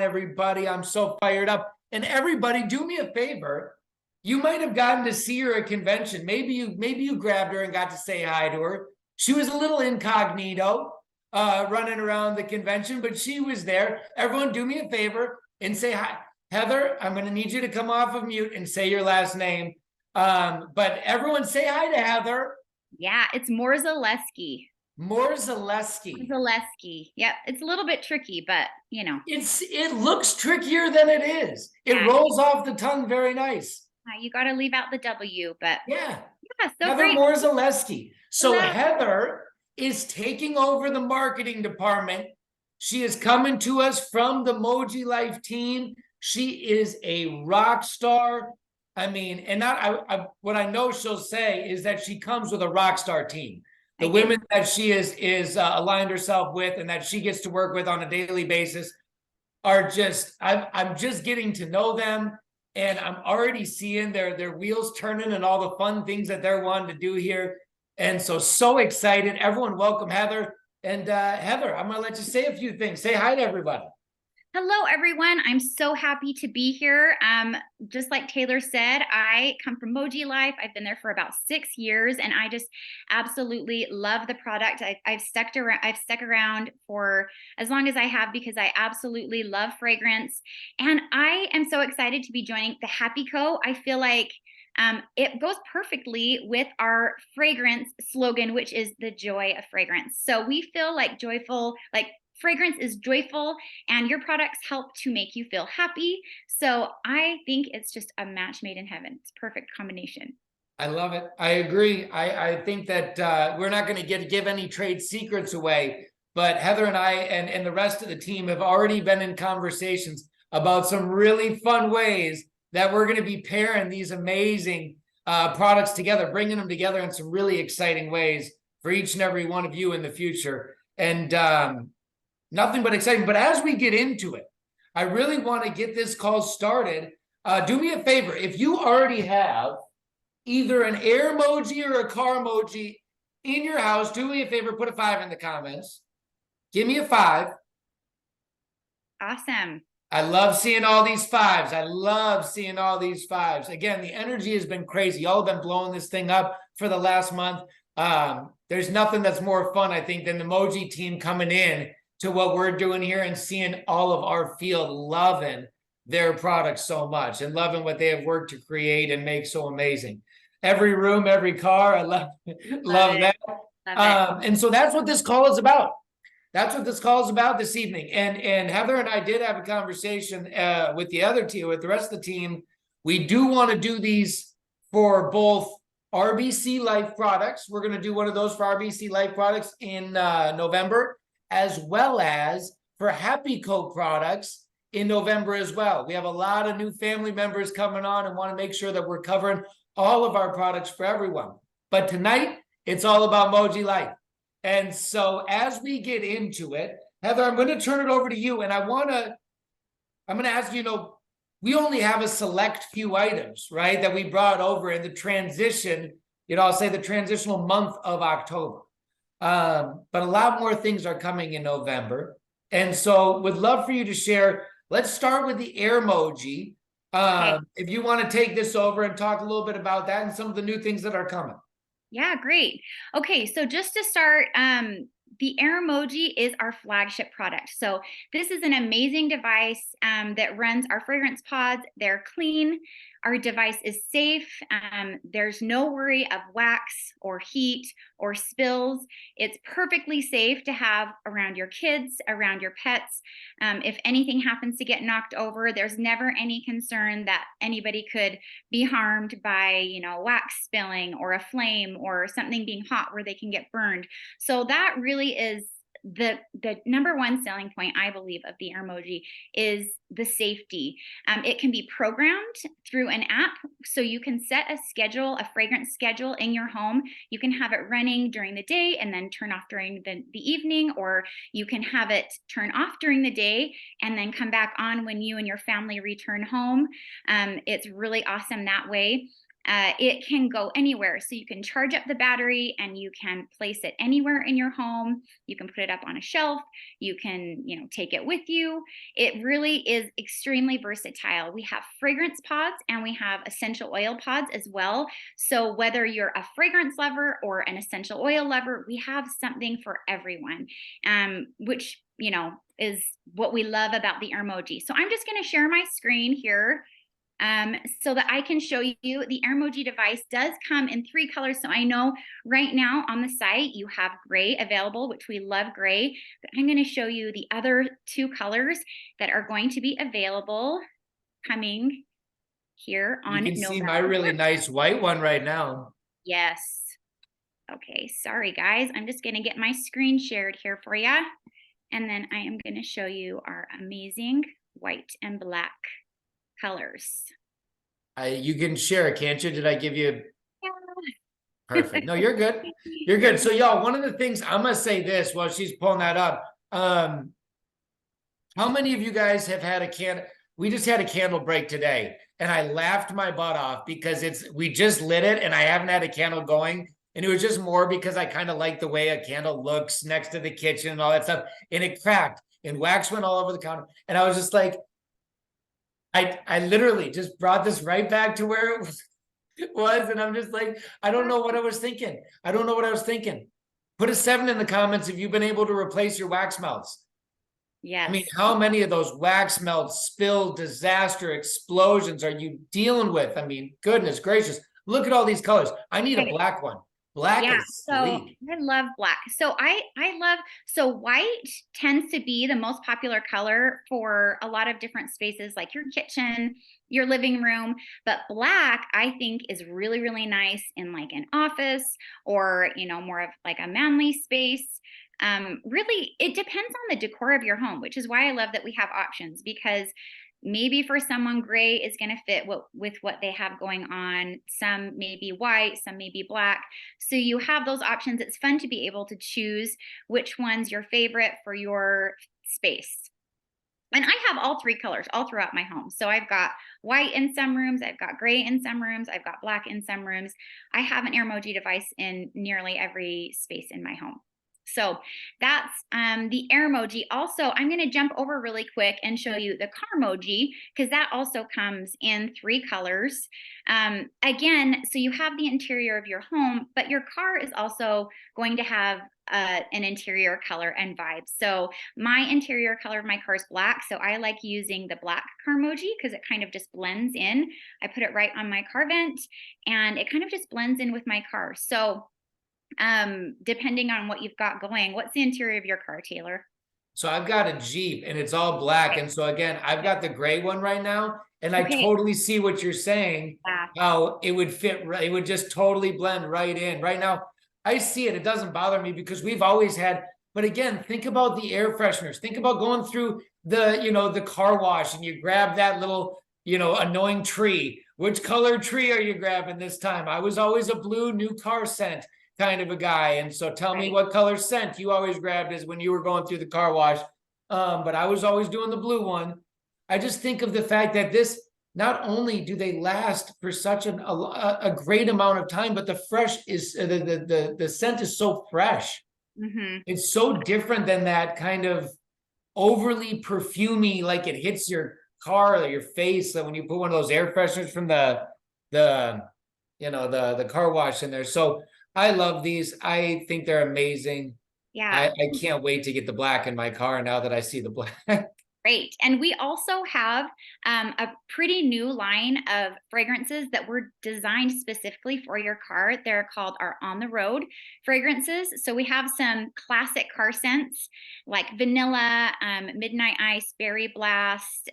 everybody? I'm so fired up. And everybody, do me a favor. You might have gotten to see her at convention. Maybe you grabbed her and got to say hi to her. She was a little incognito, running around the convention, but she was there. Everyone, do me a favor and say hi. Heather, I'm going to need you to come off of mute and say your last name. But everyone say hi to Heather. Yeah, it's Morzaleski. Morzaleski. Zaleski. Yep, it's a little bit tricky, but you know. It looks trickier than it is. It Yeah. rolls off the tongue very nice. You got to leave out the W, but yeah, so Heather great. Morzaleski. So Heather is taking over the marketing department. She is coming to us from the MojiLife team. She is a rock star. I mean, and what I know she'll say is that she comes with a rock star team. The women that she is aligned herself with and that she gets to work with on a daily basis are just, I'm just getting to know them, and I'm already seeing their wheels turning and all the fun things that they're wanting to do here. And so excited. Everyone, welcome Heather. And Heather, I'm gonna let you say a few things. Say hi to everybody. Hello, everyone. I'm so happy to be here. Just like Taylor said, I come from MojiLife. I've been there for about 6 years, and I just absolutely love the product. I've stuck around for as long as I have because I absolutely love fragrance, and I am so excited to be joining the Happy Co. I feel like it goes perfectly with our fragrance slogan, which is the joy of fragrance. So we feel like fragrance is joyful, and your products help to make you feel happy. So I think it's just a match made in heaven. It's a perfect combination. I love it. I agree. I think that we're not going to give any trade secrets away, but Heather and I and the rest of the team have already been in conversations about some really fun ways that we're going to be pairing these amazing products together, bringing them together in some really exciting ways for each and every one of you in the future. And nothing but exciting. But as we get into it, I really want to get this call started. Do me a favor. If you already have either an air emoji or a car emoji in your house, do me a favor, put a 5 in the comments. Give me a 5. Awesome. I love seeing all these 5s. I love seeing all these 5s. Again, the energy has been crazy. Y'all have been blowing this thing up for the last month. There's nothing that's more fun, I think, than the Moji team coming in to what we're doing here and seeing all of our field loving their products so much and loving what they have worked to create and make so amazing. Every room, every car, I love that. And so that's what this call is about. That's what this call is about this evening. And Heather and I did have a conversation with the other team, with the rest of the team. We do want to do these for both RBC Life products. We're going to do one of those for RBC Life products in November, as well as for Happy Co products in November as well. We have a lot of new family members coming on and want to make sure that we're covering all of our products for everyone. But tonight, it's all about MojiLife. And so as we get into it, Heather, I'm going to turn it over to you. And I'm going to ask you, we only have a select few items, right, that we brought over in the transition, I'll say the transitional month of October. But a lot more things are coming in November. And so would love for you to share. Let's start with the air emoji. If you want to take this over and talk a little bit about that and some of the new things that are coming. Yeah, great. Okay, so just to start, the air emoji is our flagship product. So this is an amazing device that runs our fragrance pods. They're clean. Our device is safe. There's no worry of wax or heat or spills. It's perfectly safe to have around your kids, around your pets. If anything happens to get knocked over, there's never any concern that anybody could be harmed by, wax spilling or a flame or something being hot where they can get burned. So that really is the number one selling point, I believe, of the air emoji is the safety. It can be programmed through an app, so you can set a fragrance schedule in your home. You can have it running during the day and then turn off during the evening, or you can have it turn off during the day and then come back on when you and your family return home. It's really awesome that way. It can go anywhere. So you can charge up the battery and you can place it anywhere in your home. You can put it up on a shelf. You can, take it with you. It really is extremely versatile. We have fragrance pods and we have essential oil pods as well. So whether you're a fragrance lover or an essential oil lover, we have something for everyone, which, is what we love about the Moji. So I'm just going to share my screen here so that I can show you. The Moji device does come in 3 colors. So I know right now on the site you have gray available, which we love gray, but I'm going to show you the other 2 colors that are going to be available coming here on You can see my November. really nice white one right now. Yes. Okay, sorry guys. I'm just going to get my screen shared here for you. And then I am going to show you our amazing white and black colors. You can share it, can't you? Did I give you? Yeah. Perfect. No, you're good. You're good. So y'all, one of the things I'm gonna say this while she's pulling that up. How many of you guys have had a candle? We just had a candle break today, and I laughed my butt off because we just lit it, and I haven't had a candle going, and it was just more because I kind of like the way a candle looks next to the kitchen and all that stuff, and it cracked and wax went all over the counter, and I was just like, I literally just brought this right back to where it was, and I'm just like, I don't know what I was thinking. I don't know what I was thinking. Put a 7 in the comments if you've been able to replace your wax melts. Yes. I mean, how many of those wax melts, spill, disaster, explosions are you dealing with? I mean, goodness gracious. Look at all these colors. I need a black one. Black is sleek. So I love black. So I love, so white tends to be the most popular color for a lot of different spaces, like your kitchen, your living room. But black, I think, is really, really nice in like an office or, more of like a manly space. Really, it depends on the decor of your home, which is why I love that we have options, because maybe for someone gray is going to fit with what they have going on. Some may be white, some may be black. So you have those options. It's fun to be able to choose which one's your favorite for your space. And I have all 3 colors all throughout my home. So I've got white in some rooms, I've got gray in some rooms, I've got black in some rooms. I have an Moji device in nearly every space in my home. So that's the Moji. Also, I'm going to jump over really quick and show you the Moji, because that also comes in 3 colors. Again, so you have the interior of your home, but your car is also going to have an interior color and vibe. So my interior color of my car is black. So I like using the black Moji because it kind of just blends in. I put it right on my car vent and it kind of just blends in with my car. So depending on what you've got going, what's the interior of your car, Taylor? So I've got a Jeep and it's all black. And so again, I've got the gray one right now. And I totally see what you're saying, how it would fit, it would just totally blend right in. Right now, I see it. It doesn't bother me because we've always had, but again, think about the air fresheners. Think about going through the car wash and you grab that little, annoying tree. Which color tree are you grabbing this time? I was always a blue new car scent kind of a guy. And so tell me what color scent you always grabbed is when you were going through the car wash. But I was always doing the blue one. I just think of the fact that this, not only do they last for such a great amount of time, but the fresh is the scent is so fresh. It's so different than that kind of overly perfumey, like it hits your car or your face. So when you put one of those air fresheners from the car wash in there. So I love these. I think they're amazing. Yeah. I can't wait to get the black in my car now that I see the black. Great. And we also have a pretty new line of fragrances that were designed specifically for your car. They're called our on the road fragrances. So we have some classic car scents like vanilla, midnight ice, berry blast.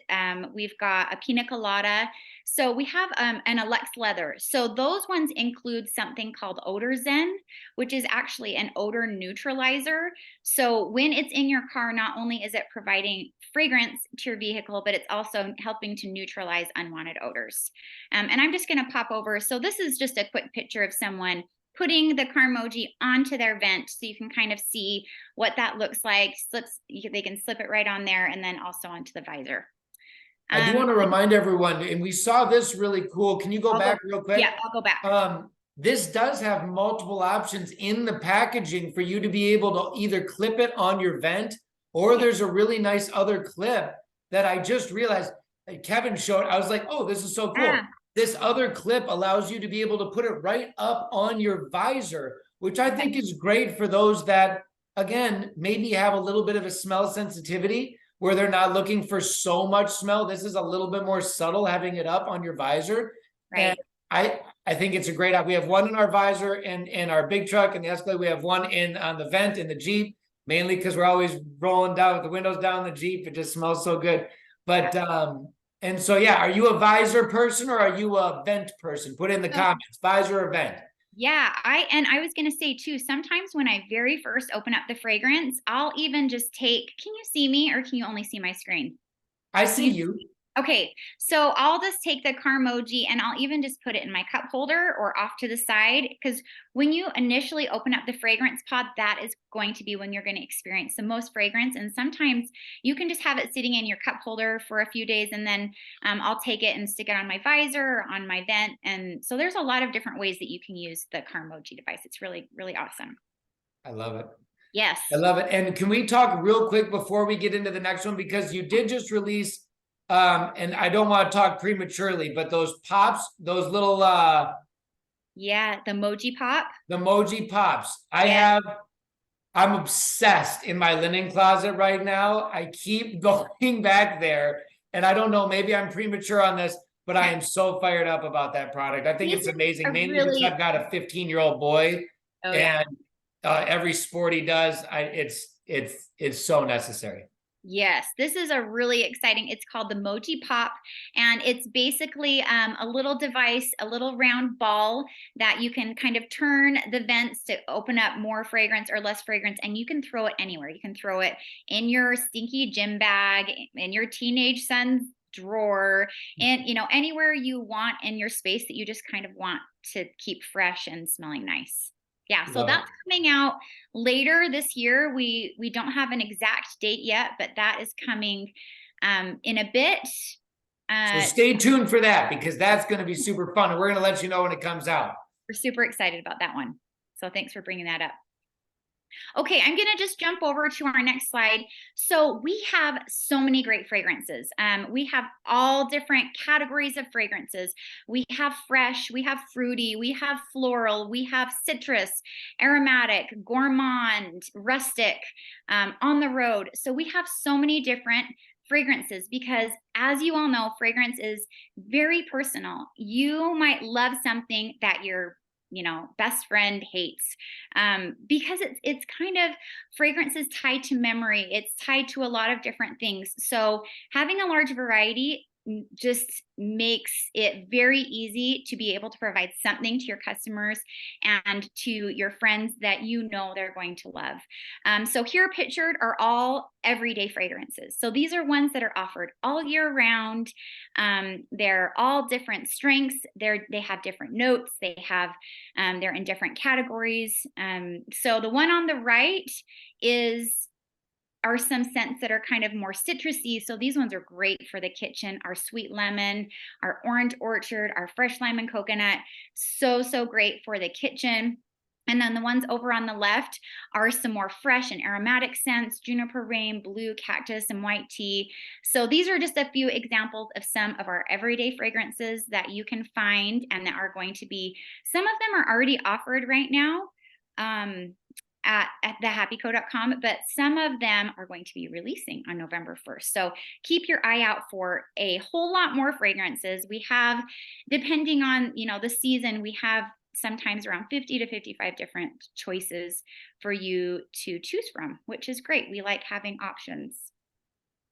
We've got a pina colada. So we have an Alex leather. So those ones include something called Odor Zen, which is actually an odor neutralizer. So when it's in your car, not only is it providing fragrance to your vehicle, but it's also helping to neutralize unwanted odors. And I'm just going to pop over. So this is just a quick picture of someone putting the Moji onto their vent, so you can kind of see what that looks like. They can slip it right on there and then also onto the visor. I do want to remind everyone, and we saw this really cool. Can you go back real quick? Yeah, I'll go back. This does have multiple options in the packaging for you to be able to either clip it on your vent, or there's a really nice other clip that I just realized Kevin showed. I was like, oh, this is so cool. This other clip allows you to be able to put it right up on your visor, which I think is great for those that, again, maybe have a little bit of a smell sensitivity where they're not looking for so much smell. This is a little bit more subtle, having it up on your visor. Right. And I think it's a great we have one in our visor in our big truck and the Escalade. We have one on the vent in the Jeep, mainly because we're always rolling down with the windows down the Jeep. It just smells so good. But and so yeah, are you a visor person or are you a vent person? Put in the comments, visor or vent. Yeah, I was gonna say too, sometimes when I very first open up the fragrance, I'll even just take, can you see me or can you only see my screen? I see you. Okay, so I'll just take the Moji and I'll even just put it in my cup holder or off to the side, because when you initially open up the fragrance pod, that is going to be when you're going to experience the most fragrance. And sometimes you can just have it sitting in your cup holder for a few days, and then I'll take it and stick it on my visor or on my vent. And so there's a lot of different ways that you can use the Moji device. It's really, really awesome. I love it. Yes. I love it. And can we talk real quick before we get into the next one, because you did just release and I don't want to talk prematurely, but those pops, those little yeah, the Moji pop. The Moji pops. I'm obsessed in my linen closet right now. I keep going back there, and I don't know, maybe I'm premature on this, but I am so fired up about that product. I think it's amazing, mainly because I've got a 15-year-old boy, and every sport he does, it's so necessary. Yes, this is a really exciting, it's called the Moji Pop, and it's basically a little device, a little round ball that you can kind of turn the vents to open up more fragrance or less fragrance, and you can throw it anywhere. You can throw it in your stinky gym bag, in your teenage son's drawer, and anywhere you want in your space that you just kind of want to keep fresh and smelling nice. Yeah, so that's coming out later this year. We don't have an exact date yet, but that is coming in a bit. So stay tuned for that, because that's going to be super fun, and we're going to let you know when it comes out. We're super excited about that one. So thanks for bringing that up. Okay, I'm going to just jump over to our next slide. So we have so many great fragrances. We have all different categories of fragrances. We have fresh, we have fruity, we have floral, we have citrus, aromatic, gourmand, rustic, on the road. So we have so many different fragrances, because as you all know, fragrance is very personal. You might love something that your best friend hates, because it's kind of, fragrance is tied to memory. It's tied to a lot of different things. So having a large variety just makes it very easy to be able to provide something to your customers and to your friends that they're going to love. So here pictured are all everyday fragrances. So these are ones that are offered all year round. They're all different strengths. They have different notes. They're in different categories. So the one on the right are some scents that are kind of more citrusy. So these ones are great for the kitchen. Our sweet lemon, our orange orchard, our fresh lime and coconut. So great for the kitchen. And then the ones over on the left are some more fresh and aromatic scents: juniper rain, blue cactus, and white tea. So these are just a few examples of some of our everyday fragrances that you can find, and that are going to be, some of them are already offered right now at thehappyco.com, but some of them are going to be releasing on November 1st. So keep your eye out for a whole lot more fragrances. We have, depending on the season, we have sometimes around 50 to 55 different choices for you to choose from, which is great. We like having options.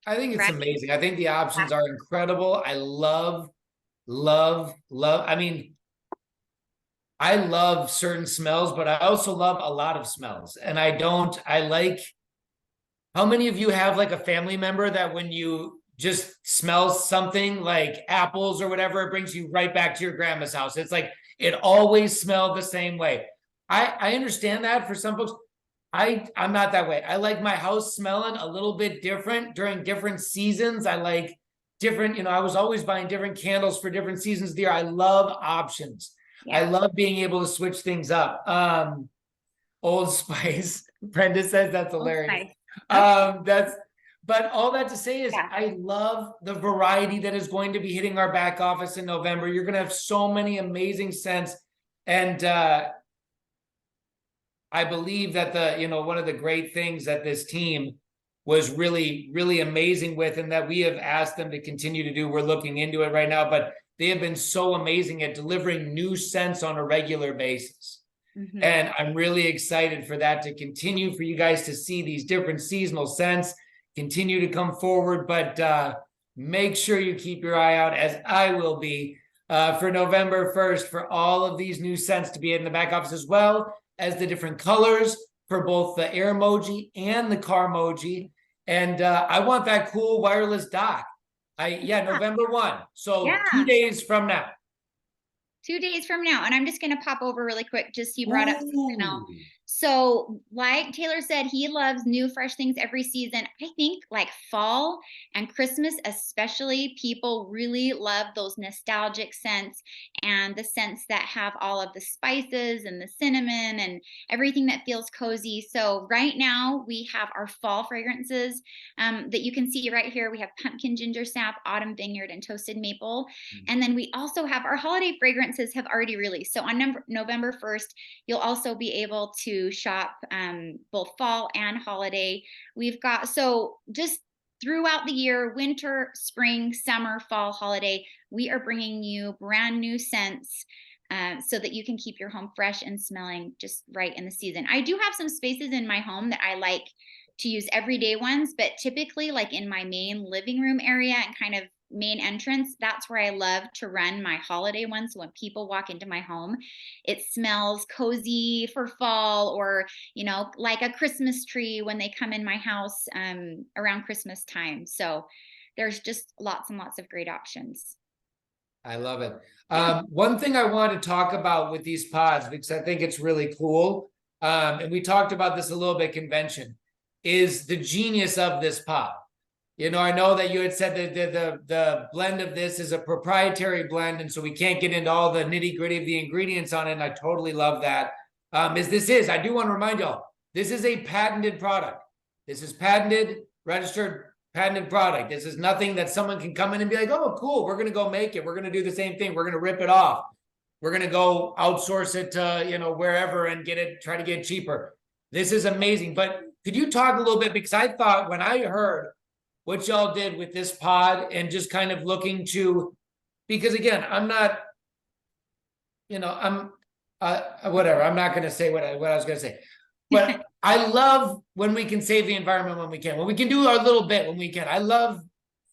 I think it's amazing. I think the options are incredible. I love. I mean, I love certain smells, but I also love a lot of smells. And how many of you have like a family member that when you just smell something like apples or whatever, it brings you right back to your grandma's house? It's like, it always smelled the same way. I understand that for some folks. I'm not that way. I like my house smelling a little bit different during different seasons. I like different, I was always buying different candles for different seasons of the year. I love options. I Yeah. love being able to switch things up. Old Spice. Brenda says that's Old hilarious. Spice. Okay. That's, but all that to say is Yeah. I love the variety that is going to be hitting our back office in November. You're going to have so many amazing scents. And I believe that one of the great things that this team was really, really amazing with, and that we have asked them to continue to do, we're looking into it right now, but they have been so amazing at delivering new scents on a regular basis. Mm-hmm. And I'm really excited for that to continue, for you guys to see these different seasonal scents continue to come forward. But make sure you keep your eye out, as I will be, for November 1st, for all of these new scents to be in the back office, as well as the different colors for both the Air Moji and the Car Moji. And I want that cool wireless dock. November 1. So Yeah. 2 days from now. 2 days from now. And I'm just going to pop over really quick. Just you brought up something else. Ooh. So like Taylor said, he loves new, fresh things every season. I think like fall and Christmas, especially, people really love those nostalgic scents and the scents that have all of the spices and the cinnamon and everything that feels cozy. So right now we have our fall fragrances that you can see right here. We have pumpkin ginger snap, autumn vineyard, and toasted maple. And then we also have our holiday fragrances have already released. So on November 1st, you'll also be able to shop both fall and holiday. We've got, so just throughout the year, winter, spring, summer, fall, holiday, we are bringing you brand new scents so that you can keep your home fresh and smelling just right in the season. I do have some spaces in my home that I like to use everyday ones, but typically like in my main living room area and kind of main entrance, that's where I love to run my holiday ones. So when people walk into my home, it smells cozy for fall, or like a Christmas tree when they come in my house around Christmas time. So there's just lots and lots of great options. I love it. Yeah. One thing I want to talk about with these pods, because I think it's really cool, and we talked about this a little bit convention, is the genius of this pod. I know that you had said that the blend of this is a proprietary blend, and so we can't get into all the nitty gritty of the ingredients on it. And I totally love that. I do want to remind y'all, this is a patented product. This is patented, registered, patented product. This is nothing that someone can come in and be like, oh, cool, we're going to go make it. We're going to do the same thing. We're going to rip it off. We're going to go outsource it to, wherever and try to get it cheaper. This is amazing. But could you talk a little bit? Because I thought when I heard what y'all did with this pod and just kind of looking to, because again, I'm not, I'm whatever. I'm not going to say what I was going to say, but I love when we can save the environment, when we can do our little bit, when we can. I love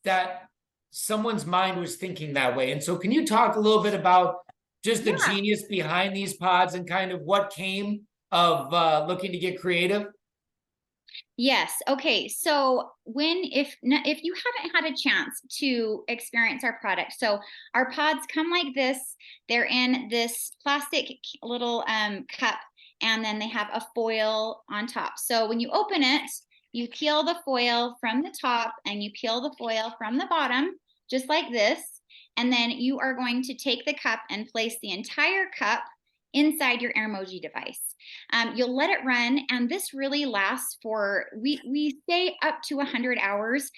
that someone's mind was thinking that way. And so can you talk a little bit about just the genius behind these pods and kind of what came of looking to get creative? Yes. Okay. So if you haven't had a chance to experience our product, so our pods come like this. They're in this plastic little cup, and then they have a foil on top. So when you open it, you peel the foil from the top and you peel the foil from the bottom, just like this. And then you are going to take the cup and place the entire cup inside your Airmoji device. You'll let it run, and this really lasts for, we say up to 100 hours.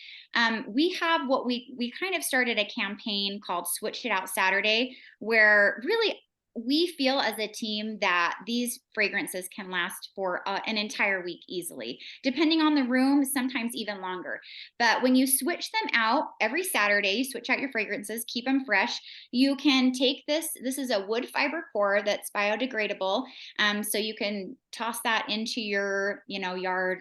We have what we kind of started a campaign called Switch It Out Saturday, where really we feel as a team that these fragrances can last for an entire week easily, depending on the room, sometimes even longer. But when you switch them out every Saturday, you switch out your fragrances, keep them fresh. You can take this is a wood fiber core that's biodegradable. So you can toss that into your, yard,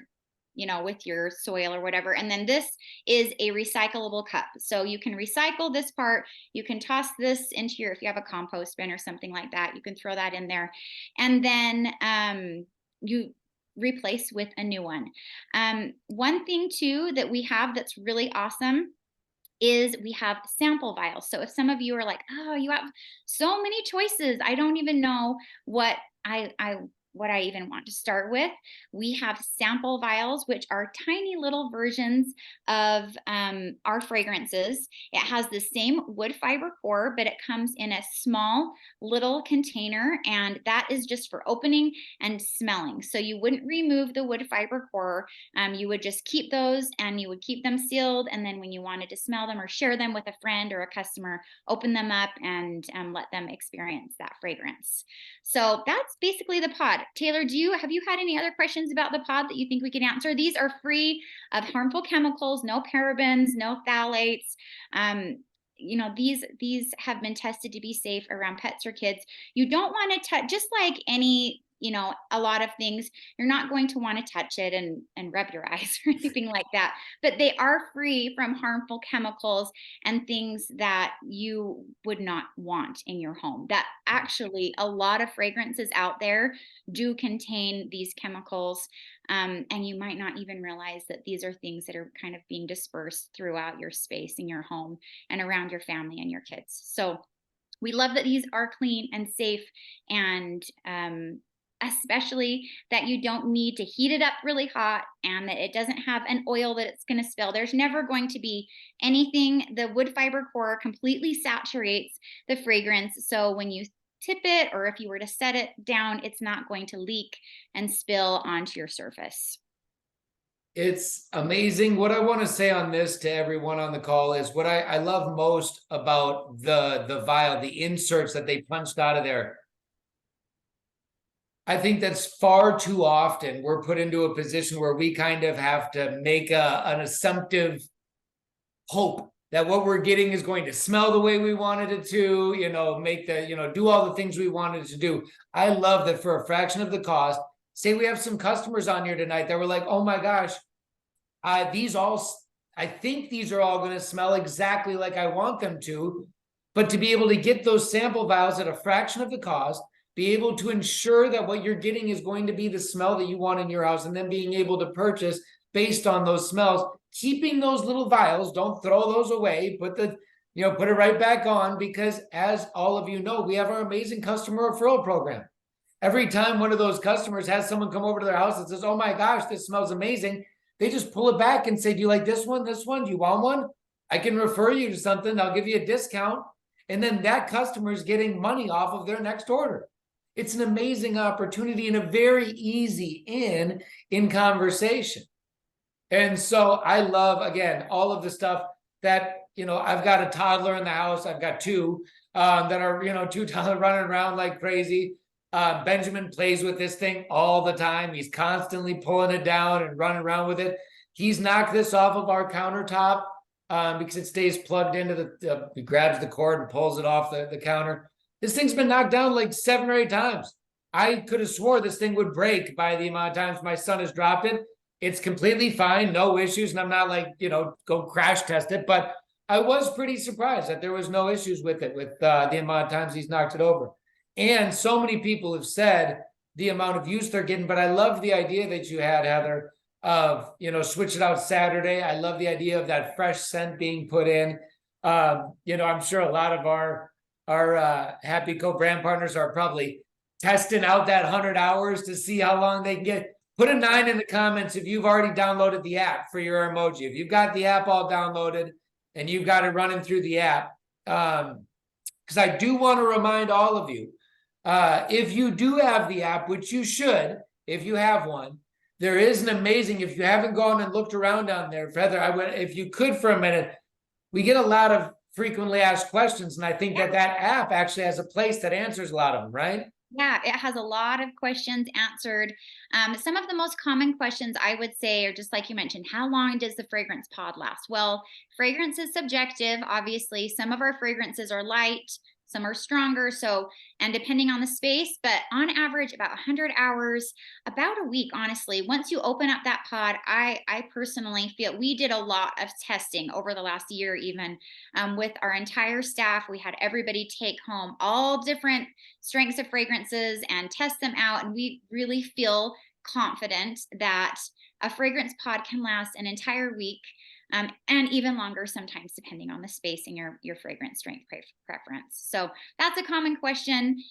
with your soil or whatever. And then this is a recyclable cup. So you can recycle this part. You can toss this into if you have a compost bin or something like that, you can throw that in there. And then you replace with a new one. One thing too that we have that's really awesome is we have sample vials. So if some of you are like, oh, you have so many choices, I don't even know what I what I even want to start with. We have sample vials, which are tiny little versions of our fragrances. It has the same wood fiber core, but it comes in a small little container, and that is just for opening and smelling. So you wouldn't remove the wood fiber core. You would just keep those, and you would keep them sealed. And then when you wanted to smell them or share them with a friend or a customer, open them up and let them experience that fragrance. So that's basically the pod. Taylor, have you had any other questions about the pod that you think we can answer? These are free of harmful chemicals, no parabens, no phthalates. These have been tested to be safe around pets or kids. You don't want to touch, just like any, a lot of things, you're not going to want to touch it and rub your eyes or anything like that. But they are free from harmful chemicals and things that you would not want in your home. That actually, a lot of fragrances out there do contain these chemicals. And you might not even realize that these are things that are kind of being dispersed throughout your space in your home and around your family and your kids. So we love that these are clean and safe, and especially that you don't need to heat it up really hot, and that it doesn't have an oil that it's going to spill. There's never going to be anything. The wood fiber core completely saturates the fragrance. So when you tip it, or if you were to set it down, it's not going to leak and spill onto your surface. It's amazing. What I want to say on this to everyone on the call is what I love most about the vial, the inserts that they punched out of there. I think that's far too often we're put into a position where we kind of have to make an assumptive hope that what we're getting is going to smell the way we wanted it to, make do all the things we wanted to do. I love that for a fraction of the cost. Say we have some customers on here tonight that were like, oh my gosh, I think these are all going to smell exactly like I want them to. But to be able to get those sample vials at a fraction of the cost, be able to ensure that what you're getting is going to be the smell that you want in your house, and then being able to purchase based on those smells, keeping those little vials, don't throw those away, put it right back on, because as all of you know, we have our amazing customer referral program. Every time one of those customers has someone come over to their house and says, oh my gosh, this smells amazing, they just pull it back and say, do you like this one? This one? Do you want one? I can refer you to something. I'll give you a discount. And then that customer is getting money off of their next order. It's an amazing opportunity and a very easy in conversation. And so I love, again, all of the stuff that, I've got a toddler in the house. I've got two that are, two toddlers running around like crazy. Benjamin plays with this thing all the time. He's constantly pulling it down and running around with it. He's knocked this off of our countertop because it stays plugged into he grabs the cord and pulls it off the counter. This thing's been knocked down like 7 or 8 times. I could have swore this thing would break by the amount of times my son has dropped it. It's completely fine, no issues. And I'm not like, go crash test it. But I was pretty surprised that there was no issues with it, with the amount of times he's knocked it over. And so many people have said the amount of use they're getting. But I love the idea that you had, Heather, of, switch it out Saturday. I love the idea of that fresh scent being put in. I'm sure a lot of our Happy Co brand partners are probably testing out that 100 hours to see how long they can get. Put a 9 in the comments if you've already downloaded the app for your emoji. If you've got the app all downloaded and you've got it running through the app, because I do want to remind all of you, if you do have the app, which you should, if you have one, there is an amazing, if you haven't gone and looked around down there, Heather, if you could for a minute, we get a lot of frequently asked questions. And I think that app actually has a place that answers a lot of them, right? Yeah, it has a lot of questions answered. Some of the most common questions I would say are just like you mentioned, how long does the fragrance pod last? Well, fragrance is subjective. Obviously, some of our fragrances are light, some are stronger. So, and depending on the space, but on average, about 100 hours, about a week, honestly. Once you open up that pod, I personally feel we did a lot of testing over the last year, even with our entire staff. We had everybody take home all different strengths of fragrances and test them out. And we really feel confident that a fragrance pod can last an entire week. And even longer sometimes, depending on the space and your fragrance strength preference. So that's a common question.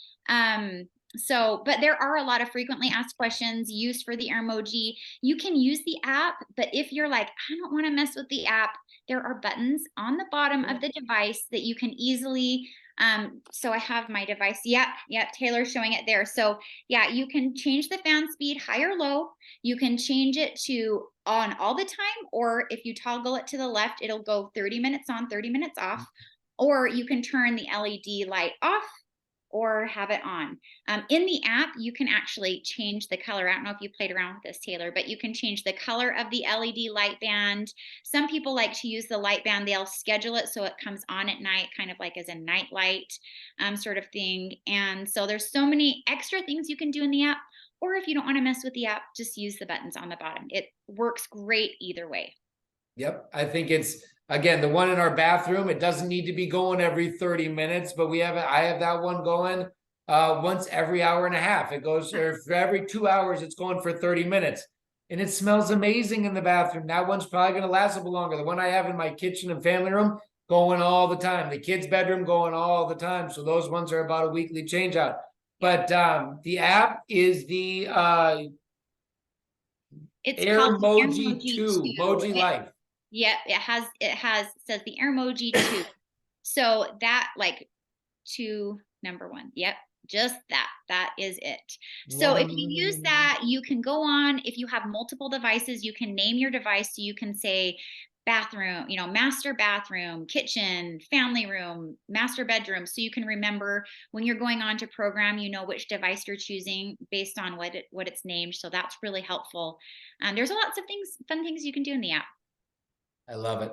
So, but there are a lot of frequently asked questions used for the Airmoji. You can use the app, but if you're like, I don't want to mess with the app, there are buttons on the bottom of the device that you can easily, so I have my device. Yep, Taylor's showing it there. So yeah, you can change the fan speed high or low. You can change it to on all the time, or if you toggle it to the left, it'll go 30 minutes on, 30 minutes off. Or you can turn the LED light off or have it on. In the app, you can actually change the color. I don't know if you played around with this, Taylor, but you can change the color of the LED light band. Some people like to use the light band. They'll schedule it so it comes on at night, kind of like as a night light sort of thing. And so there's so many extra things you can do in the app. Or if you don't want to mess with the app, just use the buttons on the bottom. It works great either way. Yep. I think it's, again, the one in our bathroom, it doesn't need to be going every 30 minutes, but I have that one going once every hour and a half. It goes, or for every 2 hours, it's going for 30 minutes. And it smells amazing in the bathroom. That one's probably going to last a little longer. The one I have in my kitchen and family room going all the time. The kids' bedroom going all the time. So those ones are about a weekly change out. But the app is the It's called the Airmoji Airmoji 2, 2. MojiLife. Yep, says the Airmoji 2. So that like two number one. Yep, just that. That is it. So if you use that, you can go on. If you have multiple devices, you can name your device. So you can say bathroom, master bathroom, kitchen, family room, master bedroom. So you can remember when you're going on to program, you know which device you're choosing based on what it's named. So that's really helpful. There's lots of fun things you can do in the app. I love it.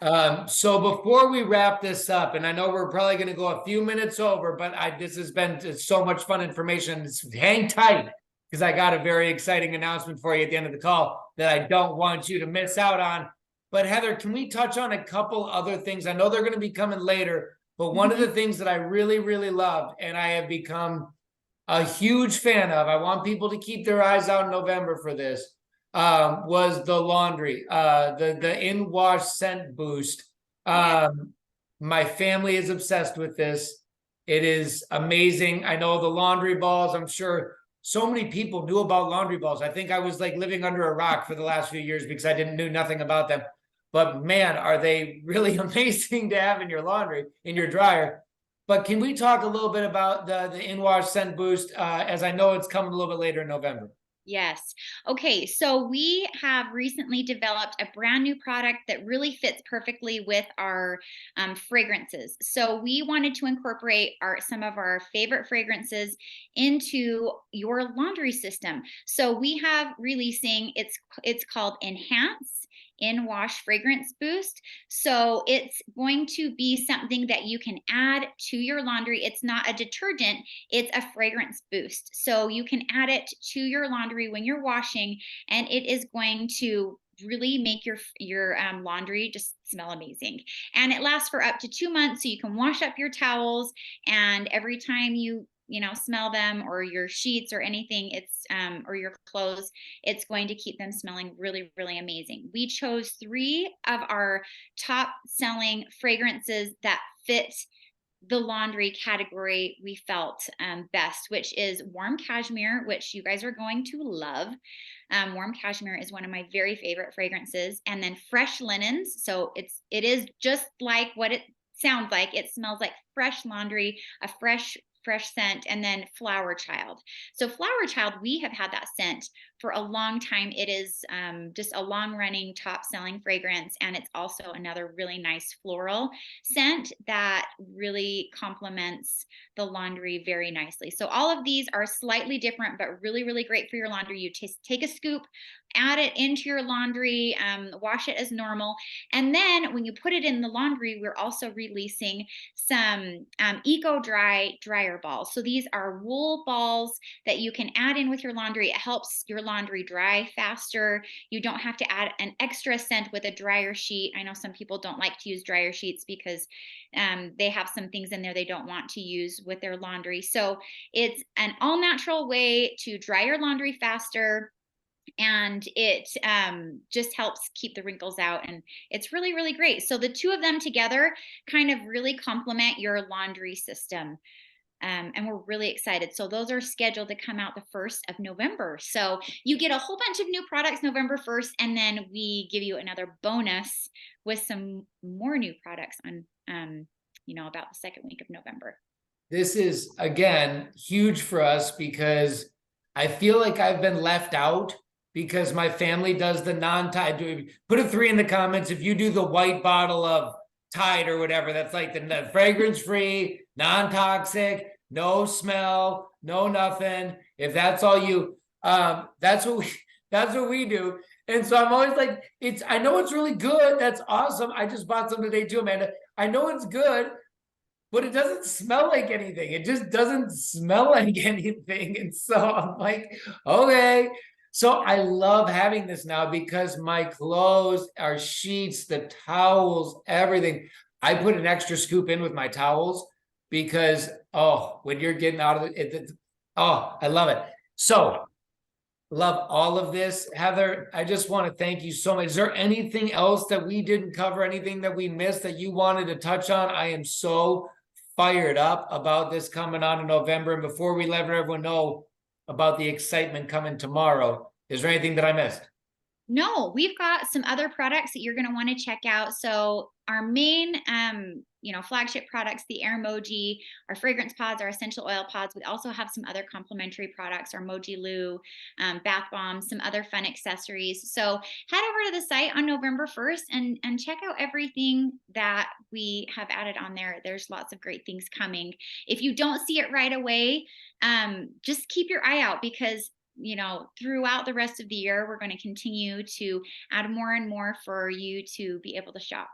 Yeah. So before we wrap this up, and I know we're probably going to go a few minutes over, but this has been so much fun information. Hang tight because I got a very exciting announcement for you at the end of the call that I don't want you to miss out on. But Heather, can we touch on a couple other things? I know they're going to be coming later, but one of the things that I really, really loved and I have become a huge fan of, I want people to keep their eyes out in November for this, was the laundry, the in-wash scent boost. My family is obsessed with this. It is amazing. I know the laundry balls. I'm sure so many people knew about laundry balls. I think I was like living under a rock for the last few years because I knew nothing about them. But man, are they really amazing to have in your laundry, in your dryer. But can we talk a little bit about the in-wash scent boost, as I know it's coming a little bit later in November? Yes. Okay. So we have recently developed a brand new product that really fits perfectly with our fragrances. So we wanted to incorporate some of our favorite fragrances into your laundry system. So we have releasing it's called Enhance in wash fragrance boost. So it's going to be something that you can add to your laundry. It's not a detergent, it's a fragrance boost. So you can add it to your laundry when you're washing, and it is going to really make your laundry just smell amazing. And it lasts for up to 2 months, so you can wash up your towels, and every time you smell them, or your sheets or anything, it's or your clothes, it's going to keep them smelling really, really amazing. We chose 3 of our top selling fragrances that fit the laundry category we felt best, which is warm cashmere, which you guys are going to love. Warm cashmere is one of my very favorite fragrances. And then fresh linens. So it is just like what it sounds like. It smells like fresh laundry, a fresh scent. And then flower child. So flower child, we have had that scent for a long time. It is just a long running top selling fragrance. And it's also another really nice floral scent that really complements the laundry very nicely. So all of these are slightly different, but really, really great for your laundry. You take a scoop, add it into your laundry, wash it as normal. And then when you put it in the laundry, we're also releasing some Eco Dry dryer balls. So these are wool balls that you can add in with your laundry. It helps your laundry dry faster. You don't have to add an extra scent with a dryer sheet. I know some people don't like to use dryer sheets because they have some things in there they don't want to use with their laundry. So it's an all natural way to dry your laundry faster, and it just helps keep the wrinkles out, and it's really, really great. So the 2 of them together kind of really complement your laundry system. And we're really excited. So those are scheduled to come out the 1st of November. So you get a whole bunch of new products November 1st, and then we give you another bonus with some more new products on, about the second week of November. This is, again, huge for us because I feel like I've been left out because my family does the non-Tide. Put a 3 in the comments if you do the white bottle of Tide or whatever. That's like the fragrance-free, non-toxic, no smell, no nothing. If that's all you, that's what we do. And so I'm always like, I know it's really good. That's awesome. I just bought some today too, Amanda. I know it's good, but it doesn't smell like anything. It just doesn't smell like anything. And so I'm like, okay. So I love having this now because my clothes, our sheets, the towels, everything. I put an extra scoop in with my towels because, when you're getting out of it, I love it. So love all of this. Heather, I just want to thank you so much. Is there anything else that we didn't cover, anything that we missed that you wanted to touch on? I am so fired up about this coming on in November. And before we let everyone know about the excitement coming tomorrow, is there anything that I missed? No, we've got some other products that you're going to want to check out. So our main, flagship products, the Air Moji, our fragrance pods, our essential oil pods. We also have some other complementary products, our Moji Loo, bath bombs, some other fun accessories. So head over to the site on November 1st and check out everything that we have added on there. There's lots of great things coming. If you don't see it right away, just keep your eye out because throughout the rest of the year, we're going to continue to add more and more for you to be able to shop.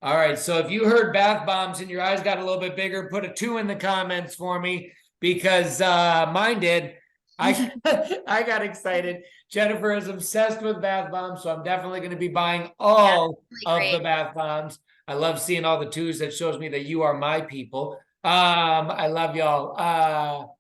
All right. So if you heard bath bombs and your eyes got a little bit bigger, put a 2 in the comments for me because mine did. I got excited. Jennifer is obsessed with bath bombs, so I'm definitely going to be buying all of the bath bombs. I love seeing all the 2s. That shows me that you are my people. I love y'all.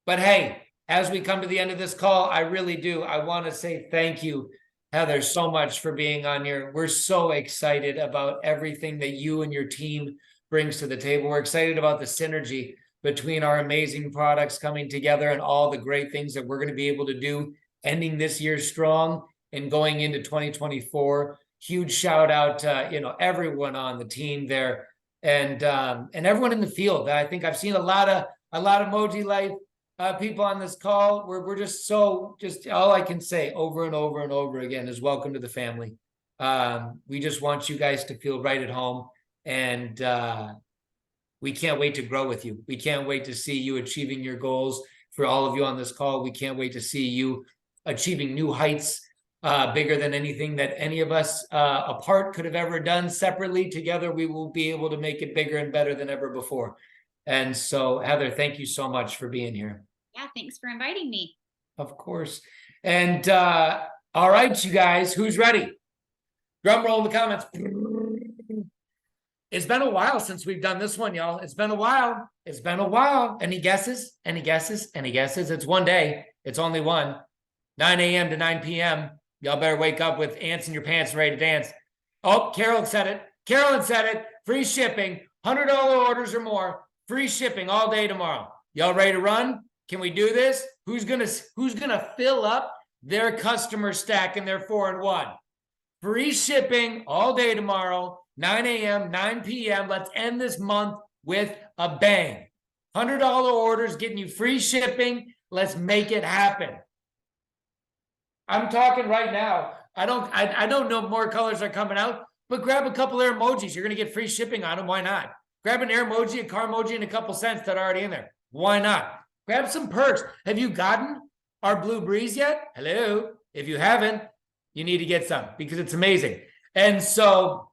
But hey, as we come to the end of this call, I really do. I want to say thank you, Heather, so much for being on here. We're so excited about everything that you and your team brings to the table. We're excited about the synergy between our amazing products coming together and all the great things that we're going to be able to do, ending this year strong and going into 2024. Huge shout out to everyone on the team there and everyone in the field. I think I've seen a lot of MojiLife people on this call. We're just all I can say over and over and over again is welcome to the family. We just want you guys to feel right at home, and we can't wait to grow with you. We can't wait to see you achieving your goals. For all of you on this call, we can't wait to see you achieving new heights, bigger than anything that any of us apart could have ever done. Separately, together, we will be able to make it bigger and better than ever before. And so, Heather, thank you so much for being here. Yeah, thanks for inviting me. Of course. And all right, you guys, who's ready? Drum roll in the comments. It's been a while since we've done this one, y'all. It's been a while. It's been a while. Any guesses? Any guesses? Any guesses? It's one day. It's only one. 9 a.m. to 9 p.m. Y'all better wake up with ants in your pants and ready to dance. Oh, Carol said it. Carolyn said it. Free shipping. $100 orders or more. Free shipping all day tomorrow. Y'all ready to run? Can we do this? Who's gonna fill up their customer stack in their 4-in-1? Free shipping all day tomorrow, 9 a.m., 9 p.m. Let's end this month with a bang. $100 orders getting you free shipping. Let's make it happen. I'm talking right now. I don't know more colors are coming out, but grab a couple Air emojis. You're gonna get free shipping on them. Why not? Grab an Air emoji, a car emoji, and a couple cents that are already in there. Why not? Grab some perks. Have you gotten our Blue Breeze yet? Hello. If you haven't, you need to get some because it's amazing. And so,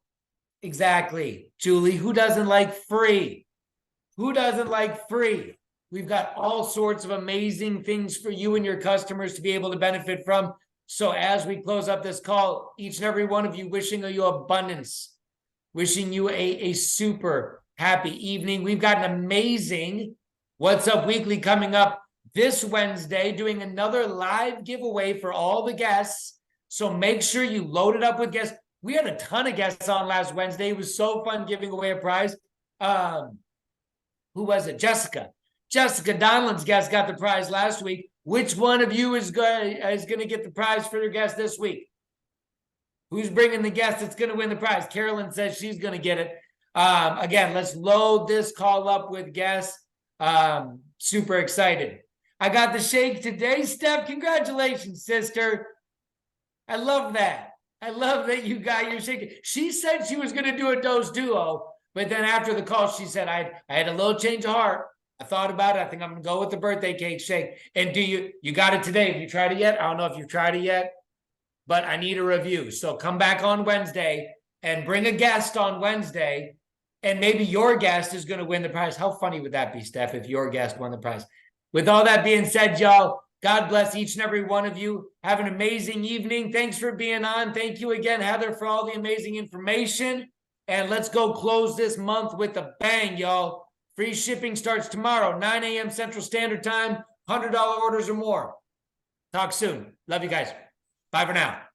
exactly, Julie, who doesn't like free? Who doesn't like free? We've got all sorts of amazing things for you and your customers to be able to benefit from. So as we close up this call, each and every one of you, wishing you abundance, wishing you a super happy evening. We've got an amazing What's Up Weekly coming up this Wednesday, doing another live giveaway for all the guests. So make sure you load it up with guests. We had a ton of guests on last Wednesday. It was so fun giving away a prize. who was it? Jessica. Jessica Donlan's guest got the prize last week. Which one of you is going to get the prize for your guest this week? Who's bringing the guest that's going to win the prize? Carolyn says she's going to get it. Again, let's load this call up with guests. Super excited. I got the shake today, Steph. Congratulations, sister. I love that. I love that you got your shake. She said she was going to do a dose duo, but then after the call, she said, I had a little change of heart. I thought about it. I think I'm going to go with the birthday cake shake. And you got it today? Have you tried it yet? I don't know if you've tried it yet, but I need a review. So come back on Wednesday and bring a guest on Wednesday, and maybe your guest is going to win the prize. How funny would that be, Steph, if your guest won the prize? With all that being said, y'all, God bless each and every one of you. Have an amazing evening. Thanks for being on. Thank you again, Heather, for all the amazing information. And let's go close this month with a bang, y'all. Free shipping starts tomorrow, 9 a.m. Central Standard Time, $100 orders or more. Talk soon. Love you guys. Bye for now.